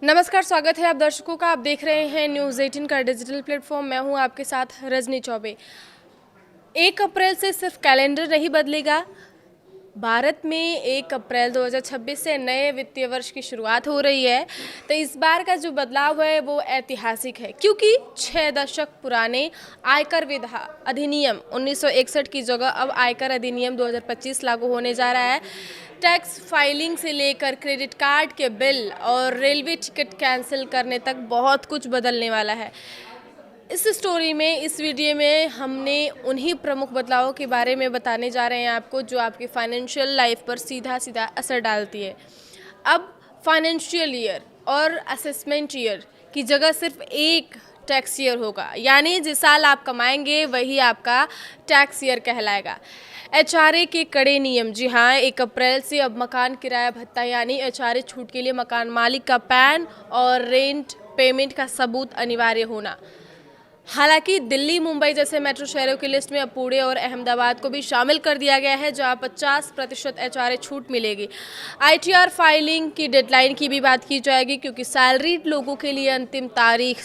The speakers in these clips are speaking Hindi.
नमस्कार, स्वागत है आप दर्शकों का। आप देख रहे हैं न्यूज़ 18 का डिजिटल प्लेटफॉर्म। मैं हूं आपके साथ रजनी चौबे। 1 अप्रैल से सिर्फ कैलेंडर नहीं बदलेगा। भारत में 1 अप्रैल 2026 से नए वित्तीय वर्ष की शुरुआत हो रही है। तो इस बार का जो बदलाव है वो ऐतिहासिक है, क्योंकि 6 दशक पुराने आयकर विधा अधिनियम 1961 की जगह अब आयकर अधिनियम 2025 लागू होने जा रहा है। टैक्स फाइलिंग से लेकर क्रेडिट कार्ड के बिल और रेलवे टिकट कैंसिल करने तक बहुत कुछ बदलने वाला है। इस स्टोरी में, इस वीडियो में हमने उन्हीं प्रमुख बदलावों के बारे में बताने जा रहे हैं आपको, जो आपकी फाइनेंशियल लाइफ पर सीधा सीधा असर डालती है। अब फाइनेंशियल ईयर और असेसमेंट ईयर की जगह सिर्फ एक टैक्स ईयर होगा, यानी जिस साल आप कमाएंगे वही आपका टैक्स ईयर कहलाएगा। एचआरए के कड़े नियम, जी हाँ, 1 अप्रैल से अब मकान किराया भत्ता यानी एचआरए छूट के लिए मकान मालिक का पैन और रेंट पेमेंट का सबूत अनिवार्य होना। हालांकि दिल्ली, मुंबई जैसे मेट्रो शहरों की लिस्ट में अब पुणे और अहमदाबाद को भी शामिल कर दिया गया है, जहां 50% एचआरए छूट मिलेगी। आईटीआर फाइलिंग की डेडलाइन की भी बात की जाएगी, क्योंकि सैलरीड लोगों के लिए अंतिम तारीख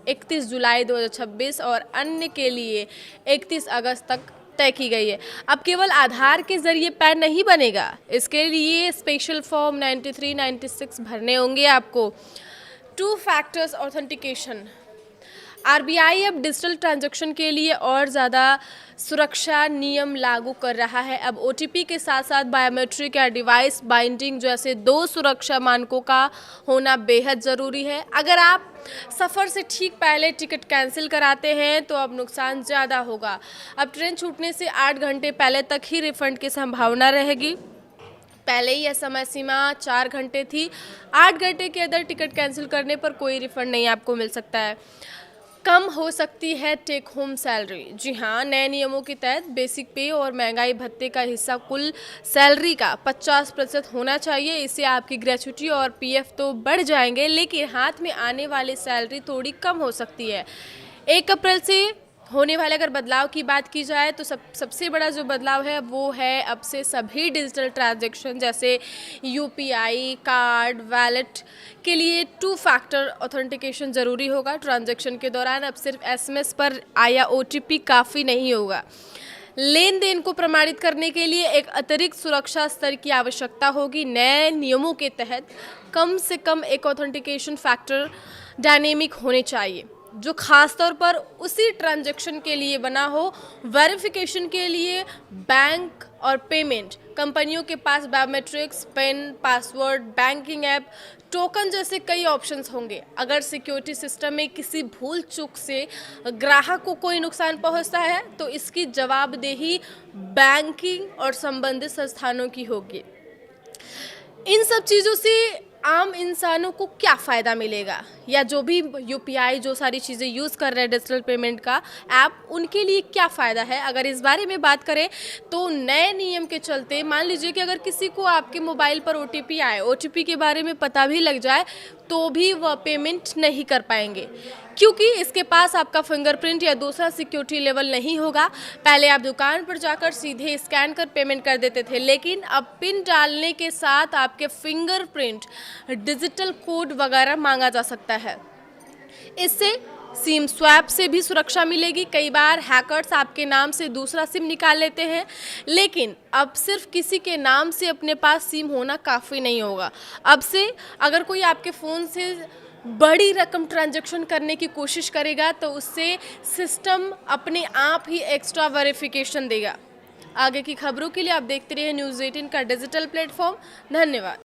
31 जुलाई 2026 और अन्य के लिए 31 अगस्त तक तय की गई है। अब केवल आधार के जरिए पैन नहीं बनेगा, इसके लिए स्पेशल फॉर्म 93, 96 भरने होंगे आपको। 2 फैक्टर्स ऑथेंटिकेशन, आरबीआई अब डिजिटल ट्रांजैक्शन के लिए और ज़्यादा सुरक्षा नियम लागू कर रहा है। अब ओटीपी के साथ साथ बायोमेट्रिक या डिवाइस बाइंडिंग जैसे 2 सुरक्षा मानकों का होना बेहद ज़रूरी है। अगर आप सफ़र से ठीक पहले टिकट कैंसिल कराते हैं तो अब नुकसान ज़्यादा होगा। अब ट्रेन छूटने से 8 घंटे पहले तक ही रिफंड की संभावना रहेगी। पहले यह समय सीमा 4 घंटे थी। 8 घंटे के अंदर टिकट कैंसिल करने पर कोई रिफंड नहीं आपको मिल सकता है। कम हो सकती है टेक होम सैलरी, जी हाँ, नए नियमों के तहत बेसिक पे और महंगाई भत्ते का हिस्सा कुल सैलरी का 50% होना चाहिए। इससे आपकी ग्रेच्युटी और पीएफ तो बढ़ जाएंगे, लेकिन हाथ में आने वाली सैलरी थोड़ी कम हो सकती है। 1 अप्रैल से होने वाले अगर बदलाव की बात की जाए तो सबसे बड़ा जो बदलाव है वो है अब से सभी डिजिटल ट्रांजैक्शन जैसे यूपीआई, कार्ड, वैलेट के लिए 2 फैक्टर ऑथेंटिकेशन ज़रूरी होगा। ट्रांजैक्शन के दौरान अब सिर्फ एसएमएस पर आया ओटीपी काफ़ी नहीं होगा। लेन देन को प्रमाणित करने के लिए एक अतिरिक्त सुरक्षा स्तर की आवश्यकता होगी। नए नियमों के तहत कम से कम एक ऑथेंटिकेशन फैक्टर डायनेमिक होने चाहिए, जो खासतौर पर उसी ट्रांजैक्शन के लिए बना हो। वेरिफिकेशन के लिए बैंक और पेमेंट कंपनियों के पास biometrics, pen, password, banking app, token जैसे कई ऑप्शंस होंगे। अगर सिक्योरिटी सिस्टम में किसी भूल चूक से ग्राहक को कोई नुकसान पहुंचता है तो इसकी जवाबदेही बैंकिंग और संबंधित संस्थानों की होगी। इन सब चीज़ों से आम इंसानों को क्या फ़ायदा मिलेगा, या जो भी यूपीआई, जो सारी चीज़ें यूज़ कर रहे हैं डिजिटल पेमेंट का ऐप, उनके लिए क्या फ़ायदा है? अगर इस बारे में बात करें तो नए नियम के चलते मान लीजिए कि अगर किसी को आपके मोबाइल पर ओटीपी आए, ओटीपी के बारे में पता भी लग जाए, तो भी वह पेमेंट नहीं कर पाएंगे, क्योंकि इसके पास आपका फिंगरप्रिंट या दूसरा सिक्योरिटी लेवल नहीं होगा। पहले आप दुकान पर जाकर सीधे स्कैन कर पेमेंट कर देते थे, लेकिन अब पिन डालने के साथ आपके फिंगरप्रिंट, डिजिटल कोड वगैरह मांगा जा सकता है। इससे सिम स्वैप से भी सुरक्षा मिलेगी। कई बार हैकर्स आपके नाम से दूसरा सिम निकाल लेते हैं, लेकिन अब सिर्फ किसी के नाम से अपने पास सिम होना काफ़ी नहीं होगा। अब से अगर कोई आपके फ़ोन से बड़ी रकम ट्रांजैक्शन करने की कोशिश करेगा तो उससे सिस्टम अपने आप ही एक्स्ट्रा वेरिफिकेशन देगा। आगे की खबरों के लिए आप देखते रहिए न्यूज़ 18 का डिजिटल प्लेटफॉर्म। धन्यवाद।